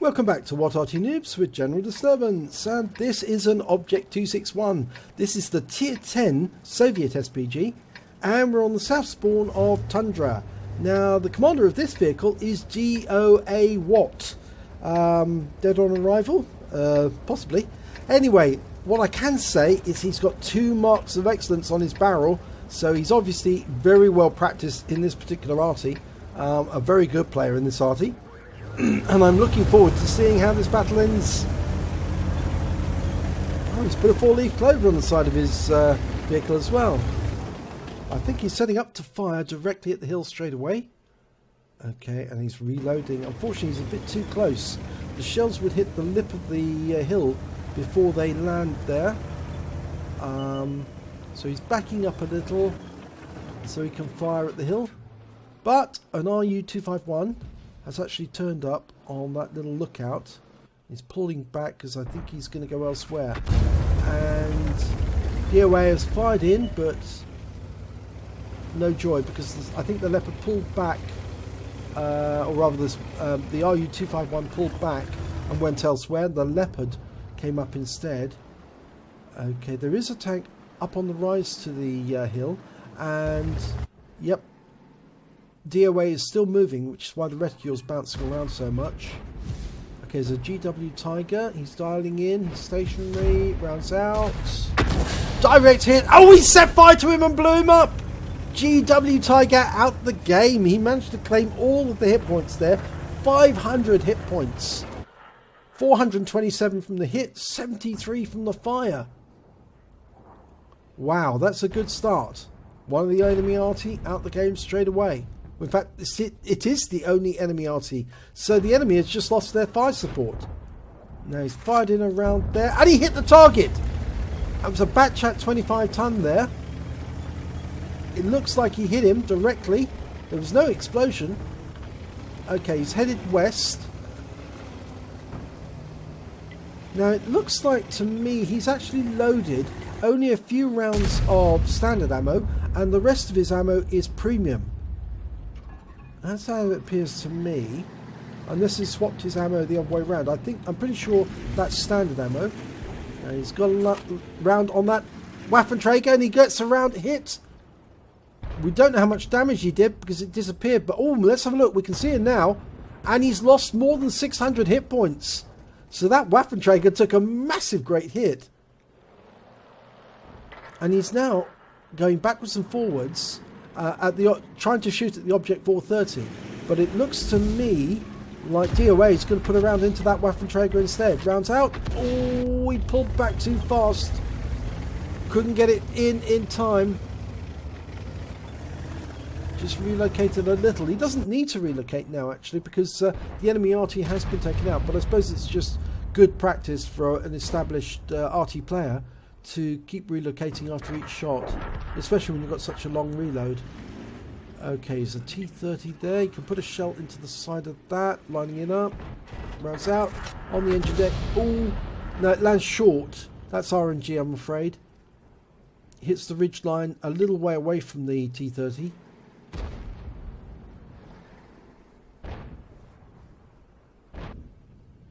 Welcome back to What Arty Noobs with General Disturbance, and this is an Object 261. This is the Tier 10 Soviet SPG, and we're on the south spawn of Tundra. Now, the commander of this vehicle is GOA Watt. Dead on arrival? Possibly. Anyway, what I can say is he's got 2 marks of excellence on his barrel, so he's obviously very well practiced in this particular Arty. A very good player in this Arty. And I'm looking forward to seeing how this battle ends. Oh, he's put a 4-leaf clover on the side of his vehicle as well. I think he's setting up to fire directly at the hill straight away. Okay, and he's reloading. Unfortunately, he's a bit too close. The shells would hit the lip of the hill before they land there. So he's backing up a little so he can fire at the hill. But an RU-251 has actually turned up on that little lookout. He's pulling back because I think he's going to go elsewhere. And DOA has fired in, but no joy, because I think the Leopard pulled back, or rather the RU-251 pulled back and went elsewhere. The Leopard came up instead. Okay, there is a tank up on the rise to the hill, and yep, DOA is still moving, which is why the reticule's bouncing around so much. Okay, there's a GW Tiger. He's dialing in. He's stationary. Rounds out. Direct hit. Oh, he set fire to him and blew him up. GW Tiger out the game. He managed to claim all of the hit points there. 500 hit points. 427 from the hit. 73 from the fire. Wow, that's a good start. One of the enemy Arty out the game straight away. In fact, it is the only enemy Arty. So the enemy has just lost their fire support. Now he's fired in around there. And he hit the target! That was a Batchat 25 ton there. It looks like he hit him directly. There was no explosion. Okay, he's headed west. Now it looks like to me he's actually loaded only a few rounds of standard ammo, and the rest of his ammo is premium. That's how it appears to me, unless he swapped his ammo the other way around. I'm pretty sure that's standard ammo. And he's got a round on that Waffenträger, and he gets a round hit. We don't know how much damage he did because it disappeared, but oh, let's have a look. We can see it now, and he's lost more than 600 hit points. So that Waffenträger took a massive great hit. And he's now going backwards and forwards trying to shoot at the Object 430. But it looks to me like DOA is going to put a round into that Waffenträger instead. Rounds out. Oh, he pulled back too fast. Couldn't get it in time. Just relocated a little. He doesn't need to relocate now, actually, because the enemy Arty has been taken out. But I suppose it's just good practice for an established Arty player to keep relocating after each shot, especially when you've got such a long reload. Okay, there's a T-30 there. You can put a shell into the side of that, lining it up. Rounds out on the engine deck. Oh, no, it lands short. That's RNG, I'm afraid. Hits the ridge line a little way away from the T-30.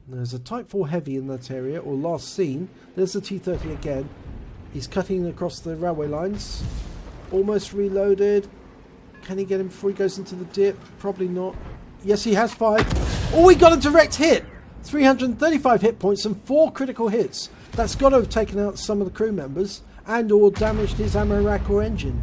There's a Type 4 Heavy in that area, or last seen. There's the T-30 again. He's cutting across the railway lines. Almost reloaded. Can he get him before he goes into the dip? Probably not. Yes, he has fired. Oh, he got a direct hit! 335 hit points and 4 critical hits. That's got to have taken out some of the crew members and or damaged his ammo rack or engine.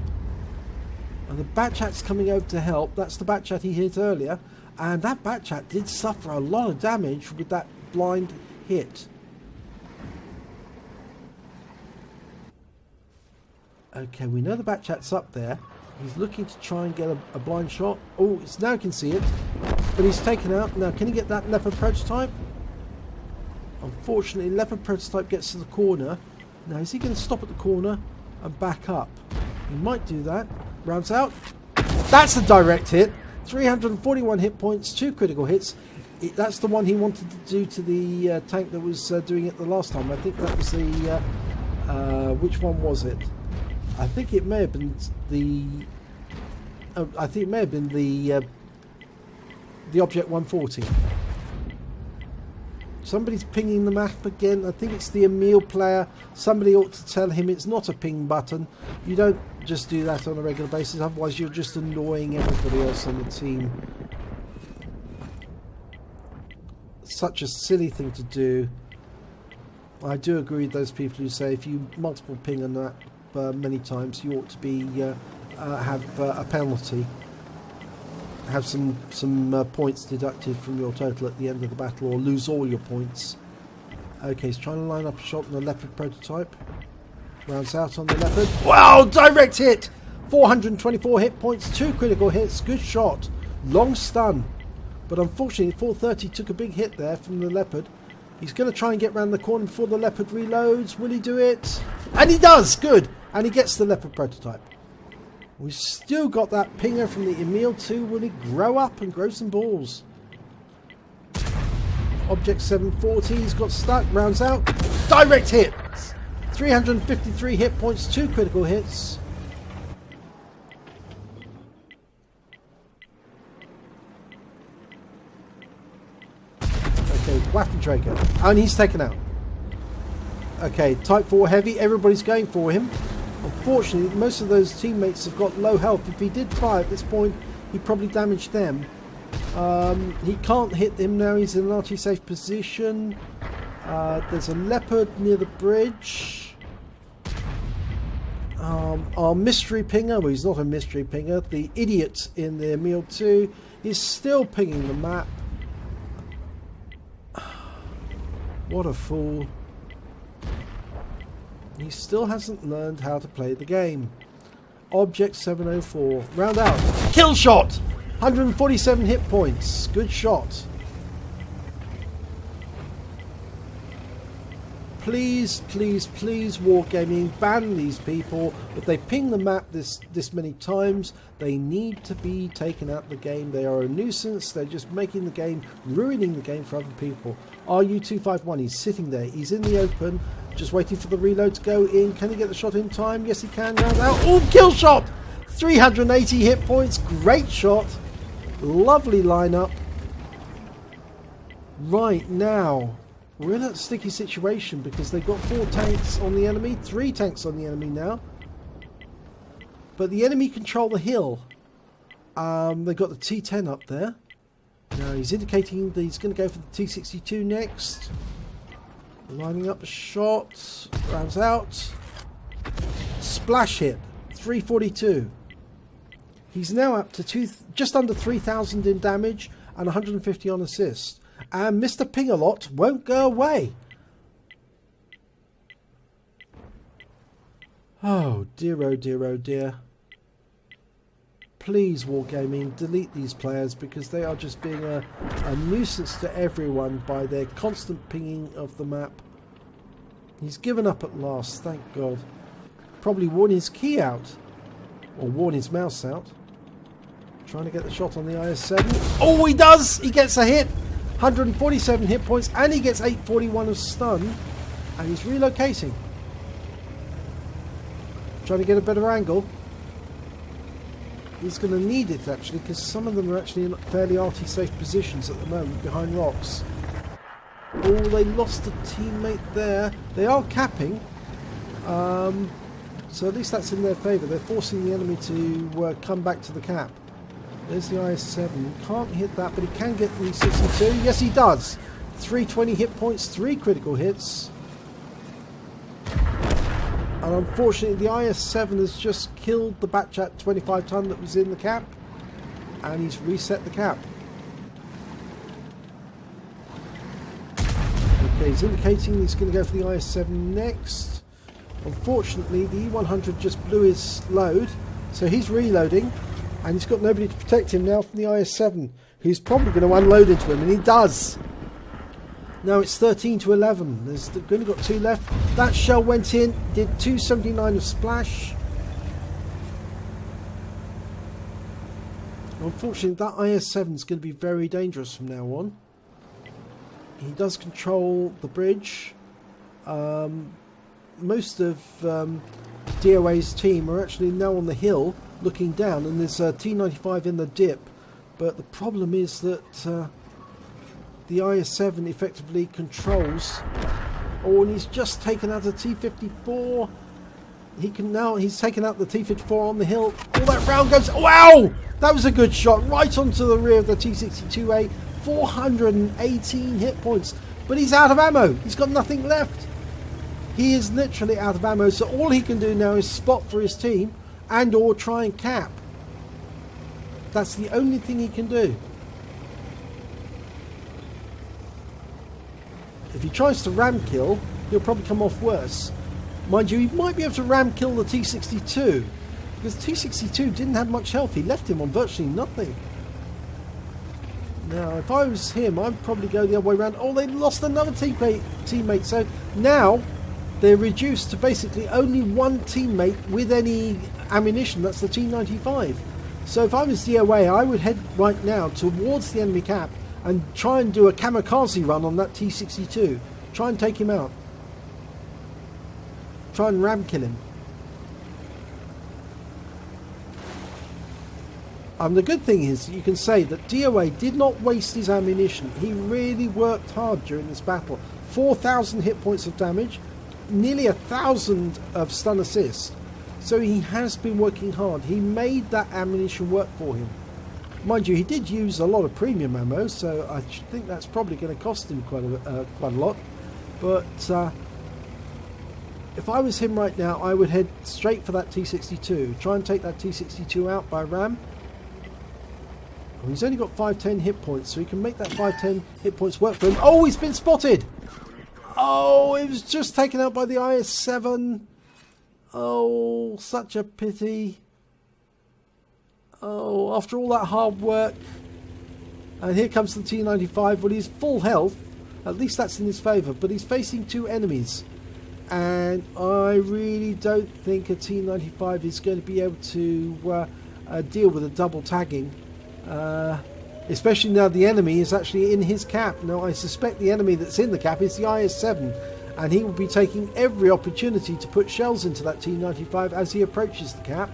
And the Batchat's coming over to help. That's the Batchat he hit earlier. And that Batchat did suffer a lot of damage with that blind hit. Okay, we know the Batchat's up there. He's looking to try and get a blind shot. Oh, it's now can see it. But he's taken out. Now, can he get that Leopard prototype? Unfortunately, Leopard prototype gets to the corner. Now, is he going to stop at the corner and back up? He might do that. Rounds out. That's a direct hit. 341 hit points, 2 critical hits. That's the one he wanted to do to the tank that was doing it the last time. I think that was the... which one was it? I think it may have been the... I think it may have been the Object 140. Somebody's pinging the map again. I think it's the Emil player. Somebody ought to tell him it's not a ping button. You don't just do that on a regular basis, otherwise you're just annoying everybody else on the team. Such a silly thing to do. I do agree with those people who say if you multiple ping on that many times, you ought to be have a penalty. Have some points deducted from your total at the end of the battle, or lose all your points. Okay, he's trying to line up a shot on the Leopard prototype. Rounds out on the Leopard. Wow, direct hit! 424 hit points, 2 critical hits, good shot. Long stun. But unfortunately, 430 took a big hit there from the Leopard. He's going to try and get round the corner before the Leopard reloads. Will he do it? And he does! Good! And he gets the Leopard prototype. We've still got that pinger from the Emil 2. Will he grow up and grow some balls? Object 740, he's got stuck, rounds out. Direct hit! 353 hit points, 2 critical hits. Okay, Waffenträger. And he's taken out. Okay, Type 4 heavy, everybody's going for him. Unfortunately, most of those teammates have got low health. If he did fire at this point, he probably damaged them. He can't hit him now. He's in an Arty safe position. There's a Leopard near the bridge. Our mystery pinger, well, he's not a mystery pinger. The idiot in the Emil 2 is still pinging the map. What a fool. He still hasn't learned how to play the game. Object 704. Round out. Kill shot! 147 hit points. Good shot. Please, please, please, Wargaming, ban these people. If they ping the map this many times, they need to be taken out of the game. They are a nuisance. They're just making the game, ruining the game for other people. RU251, he's sitting there. He's in the open, just waiting for the reload to go in. Can he get the shot in time? Yes, he can. Round out. Oh, kill shot! 380 hit points. Great shot. Lovely lineup. Right now, we're in a sticky situation because they've got 4 tanks on the enemy, 3 tanks on the enemy now. But the enemy control the hill. They've got the T10 up there. Now he's indicating that he's going to go for the T62 next. Lining up a shot. Rounds out. Splash hit. 342. He's now up to just under 3,000 in damage and 150 on assist. And Mr. Ping-a-Lot won't go away. Oh dear, oh dear, oh dear. Please, Wargaming, delete these players because they are just being a nuisance to everyone by their constant pinging of the map. He's given up at last, thank God. Probably worn his key out. Or worn his mouse out. Trying to get the shot on the IS-7. Oh, he does! He gets a hit! 147 hit points and he gets 841 of stun. And he's relocating. Trying to get a better angle. He's going to need it actually because some of them are actually in fairly Arty safe positions at the moment behind rocks. Oh, they lost a teammate there. They are capping. So at least that's in their favour. They're forcing the enemy to come back to the cap. There's the IS-7. Can't hit that, but he can get the 62. Yes, he does. 320 hit points, 3 critical hits. And unfortunately, the IS-7 has just killed the Batchat 25 ton that was in the cap. And he's reset the cap. Okay, he's indicating he's going to go for the IS-7 next. Unfortunately, the E100 just blew his load. So he's reloading. And he's got nobody to protect him now from the IS-7, who's probably going to unload into him, and he does. Now it's 13 to 11. There's only got 2 left. That shell went in, did 279 of splash. Unfortunately, that IS-7 is going to be very dangerous from now on. He does control the bridge. Most of DOA's team are actually now on the hill, looking down, and there's a T95 in the dip, but the problem is that the IS-7 effectively controls. Oh, and he's just taken out a T-54. He's taken out the T-54 on the hill. All that round goes, wow! That was a good shot, right onto the rear of the T-62A. 418 hit points. But he's out of ammo. He's got nothing left. He is literally out of ammo, so all he can do now is spot for his team and or try and cap. That's the only thing he can do. If he tries to ram kill, he'll probably come off worse. Mind you, he might be able to ram kill the T-62, because T-62 didn't have much health. He left him on virtually nothing. Now, if I was him, I'd probably go the other way around. Oh, they lost another teammate. So now they're reduced to basically only one teammate with any ammunition. That's the T-95. So if I was DOA, I would head right now towards the enemy cap and try and do a kamikaze run on that T-62. Try and take him out. Try and ram kill him. The good thing is you can say that DOA did not waste his ammunition. He really worked hard during this battle. 4,000 hit points of damage, nearly 1,000 of stun assists. So he has been working hard. He made that ammunition work for him. Mind you, he did use a lot of premium ammo, so I think that's probably going to cost him quite a lot. But if I was him right now, I would head straight for that T-62. Try and take that T-62 out by ram. He's only got 510 hit points, so he can make that 510 hit points work for him. Oh, he's been spotted! Oh, he was just taken out by the IS-7. Oh, such a pity. Oh, after all that hard work. And here comes the T-95. Well, he's full health. At least that's in his favour. But he's facing two enemies. And I really don't think a T-95 is going to be able to deal with a double tagging. Especially now the enemy is actually in his cap. Now I suspect the enemy that's in the cap is the IS-7, and he will be taking every opportunity to put shells into that T-95 as he approaches the cap.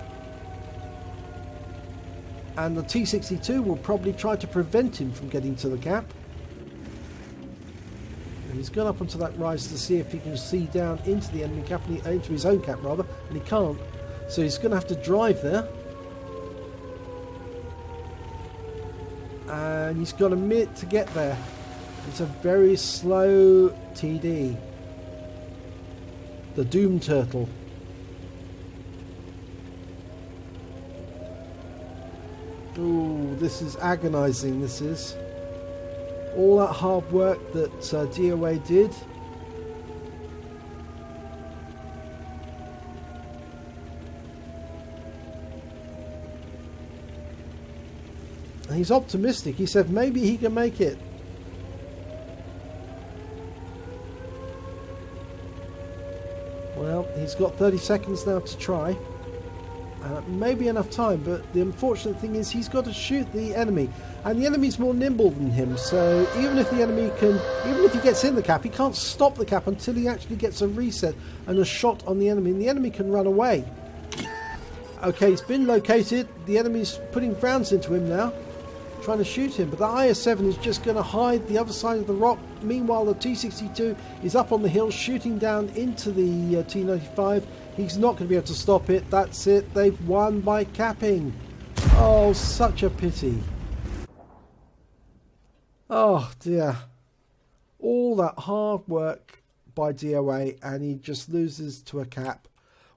And the T-62 will probably try to prevent him from getting to the cap. And he's gone up onto that rise to see if he can see down into the enemy cap, into his own cap rather, and he can't. So he's going to have to drive there. And he's got a minute to get there. It's a very slow TD. The Doom Turtle. Ooh, this is agonizing, this is. All that hard work that DOA did. He's optimistic. He said maybe he can make it. Well, he's got 30 seconds now to try. Maybe enough time, but the unfortunate thing is he's got to shoot the enemy. And the enemy's more nimble than him, so even if the enemy can, even if he gets in the cap, he can't stop the cap until he actually gets a reset and a shot on the enemy. And the enemy can run away. Okay, he's been located. The enemy's putting rounds into him now, trying to shoot him, but the IS-7 is just going to hide the other side of the rock. Meanwhile, the T-62 is up on the hill shooting down into the T-95. He's not going to be able to stop it. That's it. They've won by capping. Oh, such a pity. Oh dear. All that hard work by DOA and he just loses to a cap.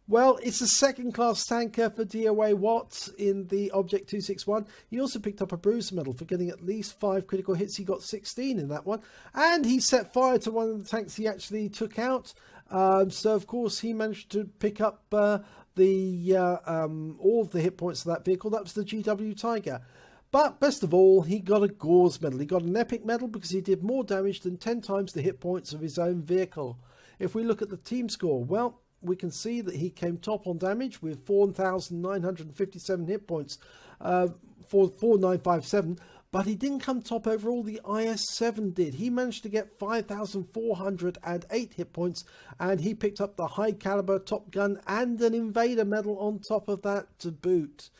Well, it's a second-class tanker for DOA Watts in the Object 261. He also picked up a Bruiser medal for getting at least 5 critical hits. He got 16 in that one. And he set fire to one of the tanks he actually took out. So, of course, he managed to pick up all of the hit points of that vehicle. That was the GW Tiger. But best of all, he got a Gore's medal. He got an epic medal because he did more damage than 10 times the hit points of his own vehicle. If we look at the team score, well, we can see that he came top on damage with 4,957 hit points, 4,957, but he didn't come top overall. The IS-7 did. He managed to get 5,408 hit points, and he picked up the high caliber Top Gun and an Invader medal on top of that to boot.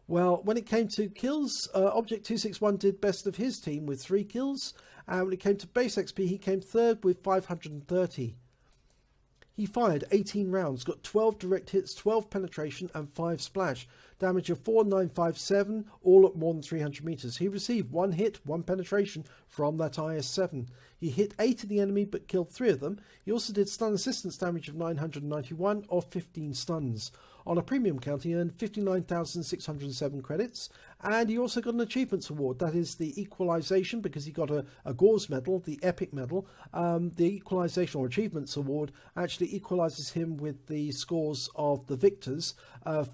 Well, when it came to kills, Object 261 did best of his team with 3 kills, And when it came to base XP, he came third with 530. He fired 18 rounds, got 12 direct hits, 12 penetration and 5 splash. Damage of 4957, all at more than 300 meters. He received 1 hit, 1 penetration from that IS-7. He hit 8 of the enemy but killed 3 of them. He also did stun assistance damage of 991 or 15 stuns. On a premium count, he earned 59,607 credits, and he also got an achievements award. That is the equalization, because he got a Gore's medal, the epic medal. The equalization or achievements award actually equalizes him with the scores of the victors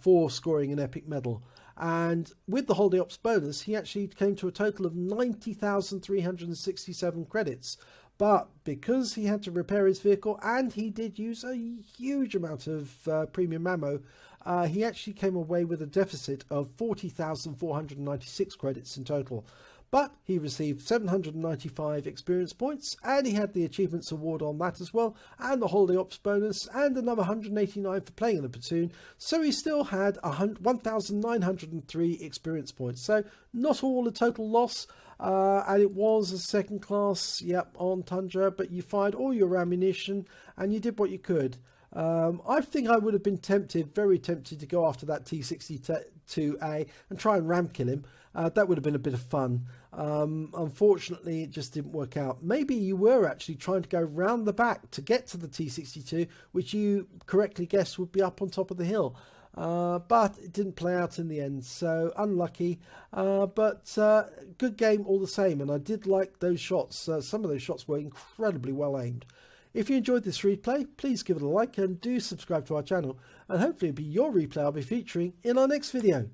for scoring an epic medal. And with the holiday ops bonus, he actually came to a total of 90,367 credits. But because he had to repair his vehicle and he did use a huge amount of premium ammo, he actually came away with a deficit of 40,496 credits in total. But he received 795 experience points, and he had the achievements award on that as well, and the holiday ops bonus, and another 189 for playing in the platoon. So he still had 1,903 experience points. So not all a total loss. And it was a second class, yep, on Tundra, but you fired all your ammunition and you did what you could. I think I would have been tempted, very tempted, to go after that T62A and try and ram kill him. That would have been a bit of fun. Unfortunately, it just didn't work out. Maybe you were actually trying to go round the back to get to the T62, which you correctly guessed would be up on top of the hill. But it didn't play out in the end, so unlucky, but good game all the same. And I did like those shots. Some of those shots were incredibly well aimed. If you enjoyed this replay, please give it a like and do subscribe to our channel, and hopefully it'll be your replay I'll be featuring in our next video.